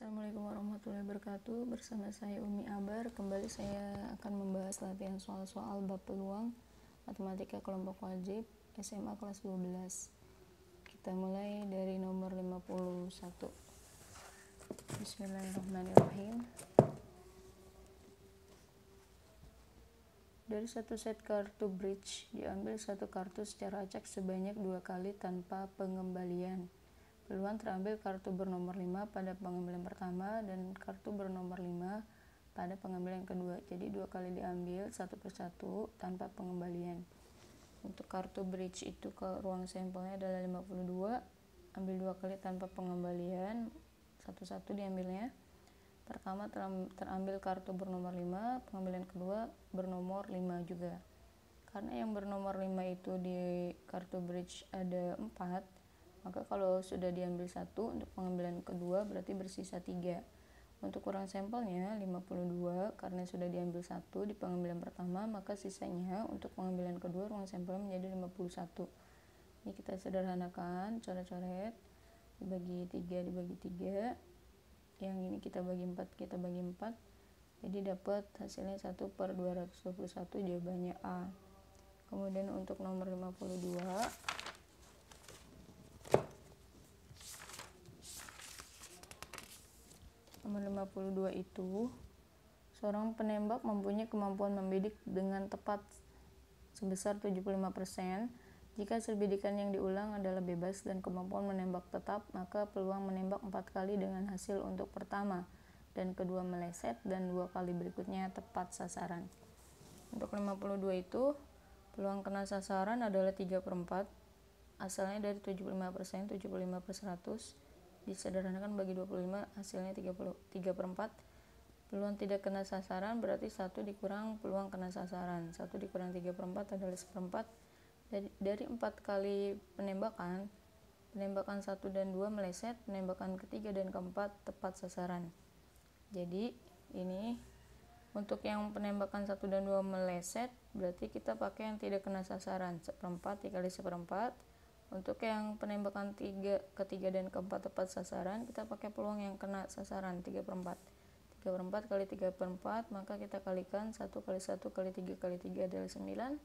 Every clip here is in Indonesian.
Assalamualaikum warahmatullahi wabarakatuh. Bersama saya Umi Abar. Kembali saya akan membahas latihan soal-soal bab peluang matematika kelompok wajib SMA kelas 12. Kita mulai dari nomor 51. Bismillahirrahmanirrahim. Dari satu set kartu bridge diambil satu kartu secara acak sebanyak 2 kali tanpa pengembalian. Peluang terambil kartu bernomor 5 pada pengambilan pertama dan kartu bernomor 5 pada pengambilan kedua. Jadi 2 kali diambil satu persatu tanpa pengembalian. Untuk kartu bridge itu ke ruang sampelnya adalah 52, ambil 2 kali tanpa pengembalian, satu-satu diambilnya. Pertama terambil kartu bernomor 5, pengambilan kedua bernomor 5 juga. Karena yang bernomor 5 itu di kartu bridge ada 4, maka kalau sudah diambil 1 untuk pengambilan kedua berarti bersisa 3. Untuk kurang sampelnya 52, karena sudah diambil 1 di pengambilan pertama, maka sisanya untuk pengambilan kedua ruang sampelnya menjadi 51. Ini kita sederhanakan, coret-coret, dibagi 3 dibagi 3. Yang ini kita bagi 4, jadi dapat hasilnya 1/221, jawabannya A. Kemudian untuk nomor 52, itu seorang penembak mempunyai kemampuan membidik dengan tepat sebesar 75%. Jika hasil bidikan yang diulang adalah bebas dan kemampuan menembak tetap, maka peluang menembak 4 kali dengan hasil untuk pertama dan kedua meleset dan 2 kali berikutnya tepat sasaran. Untuk 52 itu peluang kena sasaran adalah 3/4, asalnya dari 75%, 75/100, disederhanakan bagi 25, hasilnya 3/4. Peluang tidak kena sasaran berarti 1 dikurang peluang kena sasaran, 1 dikurang 3/4 adalah 1/4. Dari 4 kali penembakan 1 dan 2 meleset, penembakan ketiga dan keempat tepat sasaran. Jadi ini untuk yang penembakan 1 dan 2 meleset berarti kita pakai yang tidak kena sasaran, 1/4 dikali 1/4. Untuk yang penembakan ketiga dan keempat tepat sasaran, kita pakai peluang yang kena sasaran, 3/4. 3/4 kali 3/4, maka kita kalikan 1 kali 1 kali 3 kali 3 adalah 9,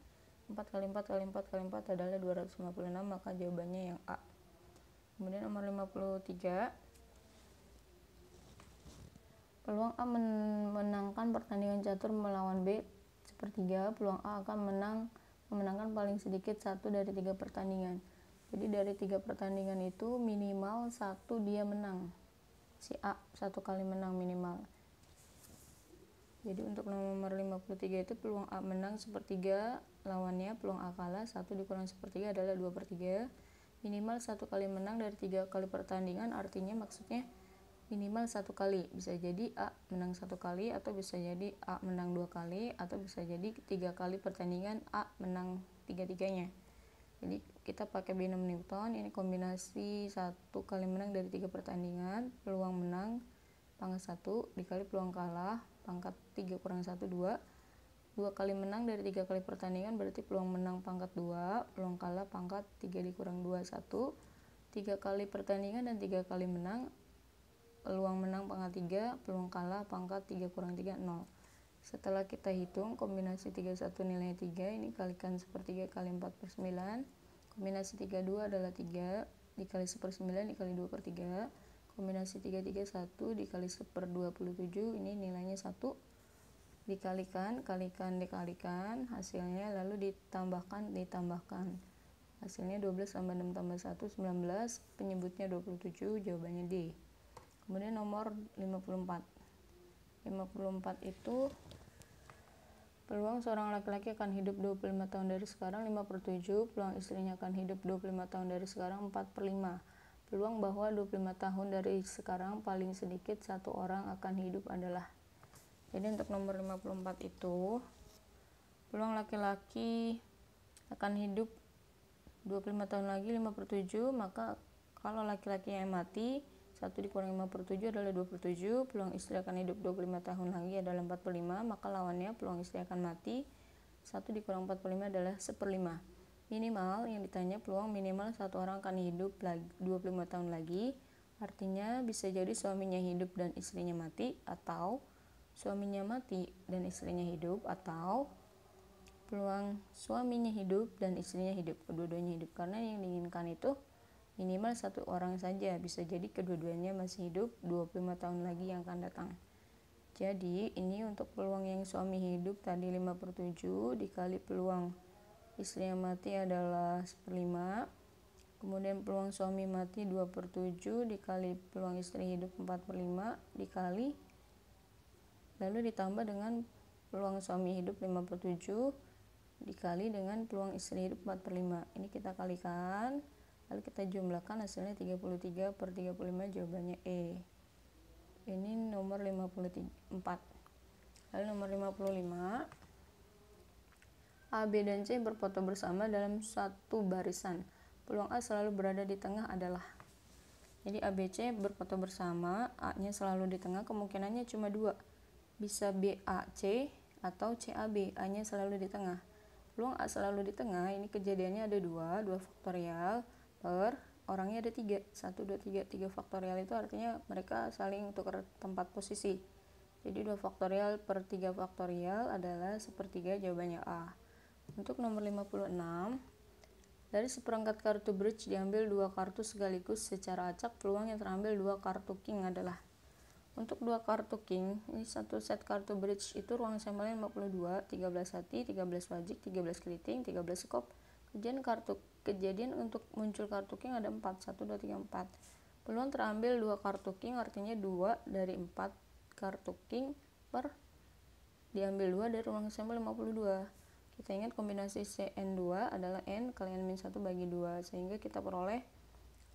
4 kali 4 kali 4 kali 4 adalah 256, maka jawabannya yang A. Kemudian nomor 53, peluang A memenangkan pertandingan catur melawan B sepertiga. Peluang A akan memenangkan paling sedikit 1 dari 3 pertandingan. Jadi dari 3 pertandingan itu minimal 1 dia menang, si A 1 kali menang minimal. Jadi untuk nomor 53 itu peluang A menang sepertiga, lawannya peluang A kalah, 1 dikurang sepertiga adalah 2/3. Minimal 1 kali menang dari 3 kali pertandingan, artinya maksudnya minimal 1 kali. Bisa jadi A menang 1 kali, atau bisa jadi A menang 2 kali, atau bisa jadi 3 kali pertandingan A menang 3-tiganya. Jadi kita pakai binom Newton, ini kombinasi 1 kali menang dari 3 pertandingan, peluang menang pangkat 1 dikali peluang kalah pangkat 3 kurang 1, 2. 2 kali menang dari 3 kali pertandingan berarti peluang menang pangkat 2, peluang kalah pangkat 3 dikurang 2, 1. 3 kali pertandingan dan 3 kali menang, peluang menang pangkat 3, peluang kalah pangkat 3 kurang 3, 0. Setelah kita hitung kombinasi 31 nilainya 3, ini kalikan sepertiga kali 4/9. Kombinasi 32 adalah 3 dikali 1/9 dikali 2/3. Kombinasi 331 dikali 1/27, ini nilainya 1. Dikalikan, hasilnya lalu ditambahkan. Hasilnya 12 tambah 6 tambah 1, 19, penyebutnya 27, jawabannya D. Kemudian nomor 54. 54 itu peluang seorang laki-laki akan hidup 25 tahun dari sekarang 5/7, peluang istrinya akan hidup 25 tahun dari sekarang 4/5. Peluang bahwa 25 tahun dari sekarang paling sedikit 1 orang akan hidup adalah. Jadi untuk nomor 54 itu peluang laki-laki akan hidup 25 tahun lagi 5/7, maka kalau laki-laki yang mati 1 dikurang 5/7 adalah 2/7. Peluang istri akan hidup 25 tahun lagi adalah 4/5, maka lawannya peluang istri akan mati 1 dikurang 4/5 adalah 1/5. Minimal yang ditanya peluang minimal 1 orang akan hidup 25 tahun lagi. Artinya bisa jadi suaminya hidup dan istrinya mati, atau suaminya mati dan istrinya hidup, atau peluang suaminya hidup dan istrinya hidup, kedua-duanya hidup. Karena yang diinginkan itu minimal satu orang saja, bisa jadi kedua-duanya masih hidup 25 tahun lagi yang akan datang. Jadi ini untuk peluang yang suami hidup tadi 5/7 dikali peluang istrinya mati adalah 1/5. Kemudian peluang suami mati 2/7 dikali peluang istri hidup 4/5 dikali, lalu ditambah dengan peluang suami hidup 5/7 dikali dengan peluang istri hidup 4/5. Ini kita kalikan, lalu kita jumlahkan, hasilnya 33/35, jawabannya E. Ini nomor 54. Lalu nomor 55, A, B, dan C berfoto bersama dalam satu barisan. Peluang A selalu berada di tengah adalah. Jadi A, B, C berfoto bersama, A-nya selalu di tengah, kemungkinannya cuma 2. Bisa B, A, C, atau C, A, B, A-nya selalu di tengah. Peluang A selalu di tengah, ini kejadiannya ada 2 faktorial per orangnya ada 3. 1, 2, 3 faktorial itu artinya mereka saling tukar tempat posisi. Jadi 2 faktorial per 3 faktorial adalah 1/3, jawabannya A. Untuk nomor 56, dari seperangkat kartu bridge diambil 2 kartu sekaligus secara acak, peluang yang terambil 2 kartu king adalah. Untuk 2 kartu king, ini satu set kartu bridge itu ruang sampelnya 52, 13 hati, 13 wajik, 13 keriting, 13 skop. Kejadian untuk muncul kartu king ada 4, 1, 2, 3, 4. Peluang terambil 2 kartu king artinya 2 dari 4 kartu king per diambil 2 dari ruang sampel 52. Kita ingat kombinasi CN2 adalah N kali N-1 bagi 2, sehingga kita peroleh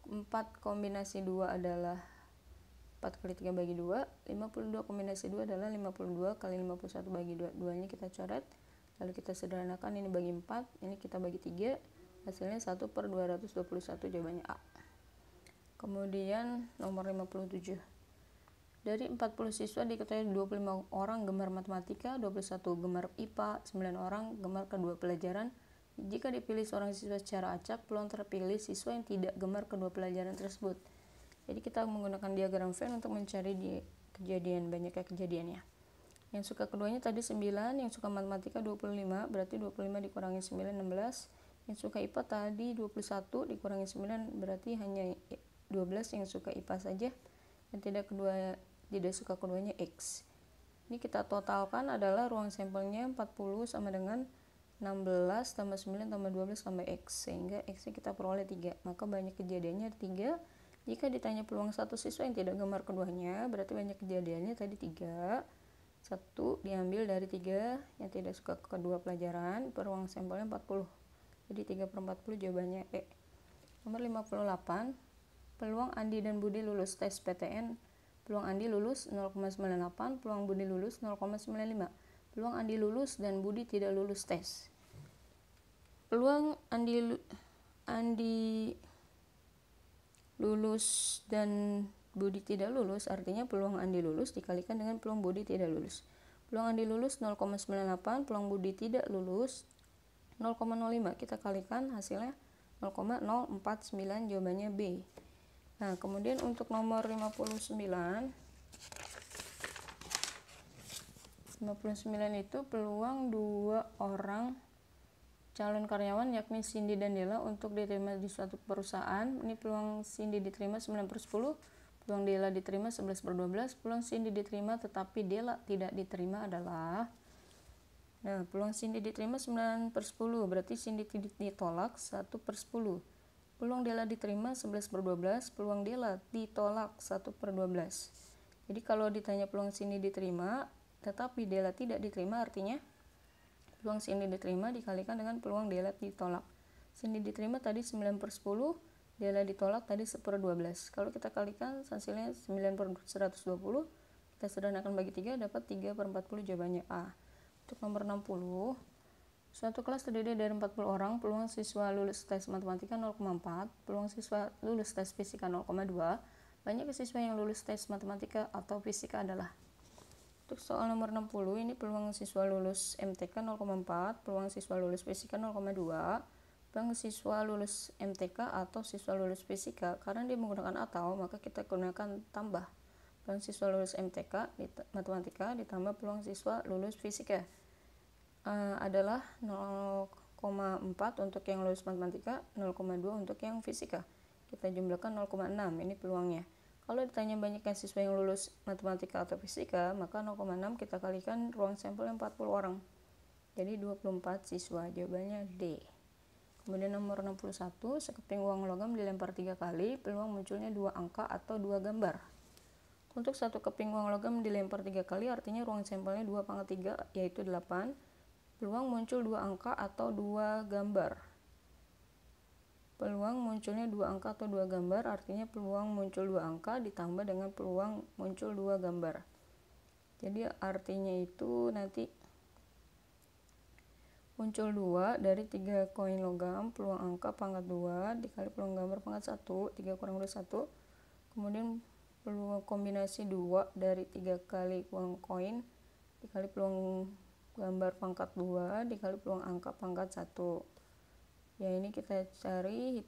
4 kombinasi 2 adalah 4 kali 3 bagi 2, 52 kombinasi 2 adalah 52 kali 51 bagi 2. 2-nya kita coret, lalu kita sederhanakan, ini bagi 4, ini kita bagi 3, hasilnya 1/221, jawabannya A. Kemudian nomor 57. Dari 40 siswa diketahui 25 orang gemar matematika, 21 gemar IPA, 9 orang gemar kedua pelajaran. Jika dipilih seorang siswa secara acak, peluang terpilih siswa yang tidak gemar kedua pelajaran tersebut. Jadi kita menggunakan diagram Venn untuk mencari banyaknya kejadiannya. Yang suka keduanya tadi 9, yang suka matematika 25, berarti 25 dikurangi 9, 16. Yang suka IPA tadi 21 dikurangi 9, berarti hanya 12 yang suka IPA saja. Yang tidak suka keduanya X. Ini kita totalkan adalah ruang sampelnya 40 sama dengan 16 tambah 9 tambah 12 tambah X, sehingga X-nya kita peroleh 3. Maka banyak kejadiannya 3. Jika ditanya peluang satu siswa yang tidak gemar keduanya, berarti banyak kejadiannya tadi 3. 1 diambil dari 3 yang tidak suka kedua pelajaran, per ruang sampelnya 40. Jadi 3/40, jawabannya E. Nomor 58, peluang Andi dan Budi lulus tes PTN. Peluang Andi lulus 0,98, peluang Budi lulus 0,95. Peluang Andi lulus dan Budi tidak lulus tes. Peluang Andi lulus dan Budi tidak lulus artinya peluang Andi lulus dikalikan dengan peluang Budi tidak lulus. Peluang Andi lulus 0,98, peluang Budi tidak lulus 0,05. Kita kalikan, hasilnya 0,049, jawabannya B. Nah, kemudian untuk nomor 59 itu peluang 2 orang calon karyawan yakni Cindy dan Della untuk diterima di suatu perusahaan. Ini peluang Cindy diterima 9/10, peluang Della diterima 11/12, peluang Cindy diterima tetapi Della tidak diterima adalah. Nah, peluang Cindy diterima 9/10, berarti Cindy ditolak 1/10. Peluang Della diterima 11/12, peluang Della ditolak 1/12. Jadi kalau ditanya peluang Cindy diterima tetapi Della tidak diterima, artinya peluang Cindy diterima dikalikan dengan peluang Della ditolak. Cindy diterima tadi 9/10, Della ditolak tadi 1/12. Kalau kita kalikan hasilnya 9/120, kita sederhanakan bagi 3, dapat 3/40, jawabannya A. Untuk nomor 60, suatu kelas terdiri dari 40 orang, peluang siswa lulus tes matematika 0,4, peluang siswa lulus tes fisika 0,2. Banyak siswa yang lulus tes matematika atau fisika adalah. Untuk soal nomor 60, ini peluang siswa lulus MTK 0,4, peluang siswa lulus fisika 0,2, Peluang siswa lulus MTK atau siswa lulus fisika, karena dia menggunakan atau, maka kita gunakan tambah. Peluang siswa lulus MTK di matematika ditambah peluang siswa lulus fisika adalah 0,4 untuk yang lulus matematika, 0,2 untuk yang fisika. Kita jumlahkan 0,6, ini peluangnya. Kalau ditanya banyaknya siswa yang lulus matematika atau fisika, maka 0,6 kita kalikan ruang sampel 40 orang. Jadi 24 siswa, jawabannya D. Kemudian nomor 61, sekeping uang logam dilempar 3 kali, peluang munculnya 2 angka atau 2 gambar. Untuk satu keping uang logam dilempar 3 kali, artinya ruang sampelnya 2 pangkat 3, yaitu 8. Peluang muncul 2 angka atau 2 gambar. Peluang munculnya 2 angka atau 2 gambar, artinya peluang muncul 2 angka ditambah dengan peluang muncul 2 gambar. Jadi artinya itu nanti muncul 2 dari 3 koin logam, peluang angka pangkat 2 dikali peluang gambar pangkat 1, 3 kurang 2 1. Kemudian peluang kombinasi 2 dari 3 kali uang koin dikali peluang gambar pangkat 2 dikali peluang angka pangkat 1. Ya, ini kita cari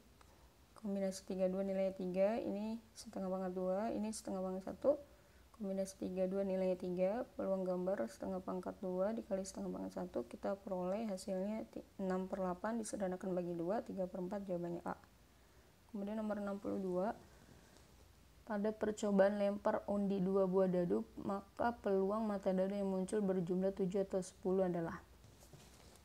kombinasi 32 nilainya 3, ini setengah pangkat 2, ini setengah pangkat 1. Kombinasi 32 nilainya 3, peluang gambar setengah pangkat 2 dikali setengah pangkat 1, kita peroleh hasilnya 6/8 disederhanakan bagi 2, 3/4, jawabannya A. Kemudian nomor 62, pada percobaan lempar undi 2 buah dadu, maka peluang mata dadu yang muncul berjumlah 7 atau 10 adalah.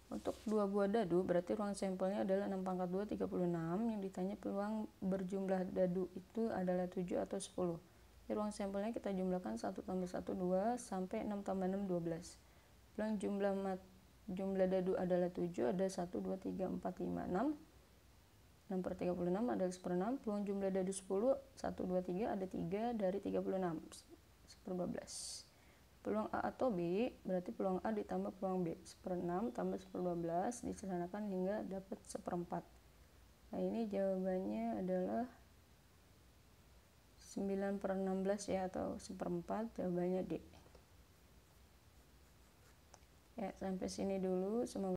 Untuk 2 buah dadu berarti ruang sampelnya adalah 6 pangkat 2, 36, yang ditanya peluang berjumlah dadu itu adalah 7 atau 10. Di ruang sampelnya kita jumlahkan 1 tambah 1 2 sampai 6 tambah 6 12. Peluang jumlah dadu adalah 7, ada 1 2 3 4 5 6. 6/36 adalah 1/6. Peluang jumlah dadu 10 1 2 3 ada 3 dari 36, 1/12. Peluang A atau B berarti peluang A ditambah peluang B, 1/6 tambah 1/12 disederhanakan hingga dapat 1/4. Nah, ini jawabannya adalah 9/16 ya, atau 1/4, jawabannya D. Ya, sampai sini dulu, semoga